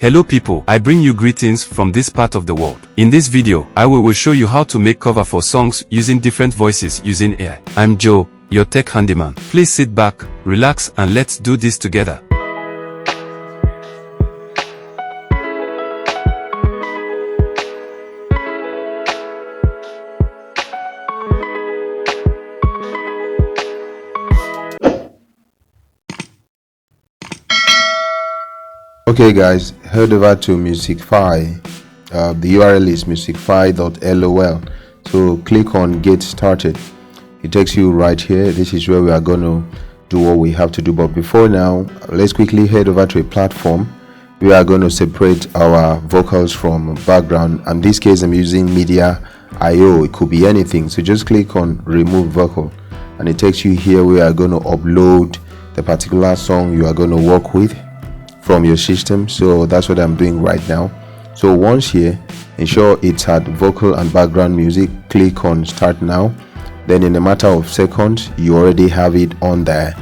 Hello people, I bring you greetings from this part of the world. In this video, I will show you how to make cover for songs using different voices using AI. I'm Joe, your tech handyman. Please sit back, relax and let's do this together. Okay guys, head over to Musicfy. The URL is musicfy.lol. So click on get started. It takes you right here. This is where we are going to do what we have to do, but before now, let's quickly head over to a platform. We are going to separate our vocals from background. In this case, I'm using Media IO. It could be anything, so just click on remove vocal and it takes you here. We are going to upload the particular song you are going to work with from your system. So that's what I'm doing right now. So once here, ensure it's at vocal and background music. Click on start now. Then in a matter of seconds, you already have it on there.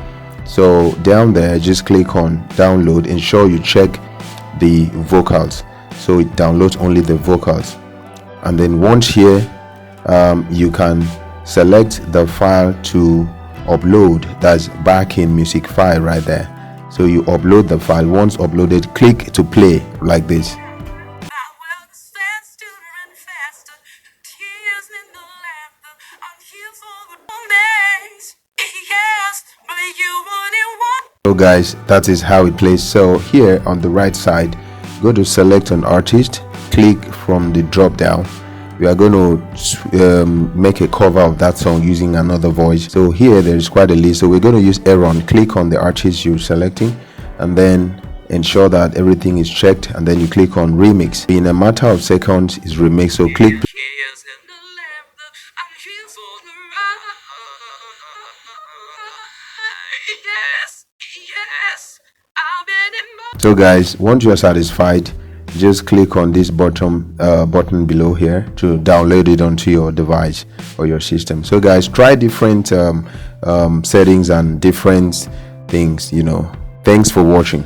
So down there, just click on download. Ensure you check the vocals, so it downloads only the vocals. And then once here, you can select the file to upload. That's back in Musicfy right there. So you upload the file. Once uploaded, click to play like this. So guys, that is how it plays. So here on the right side, go to select an artist, click from the drop down. We are going to make a cover of that song using another voice. So here there is quite a list, so we're going to use Aaron. Click on the artist you're selecting and then ensure that everything is checked, and then you click on remix. In a matter of seconds is remixed, so click. So guys, once you are satisfied, just click on this bottom button below here to download it onto your device or your system. So guys, try different settings and different things, thanks for watching.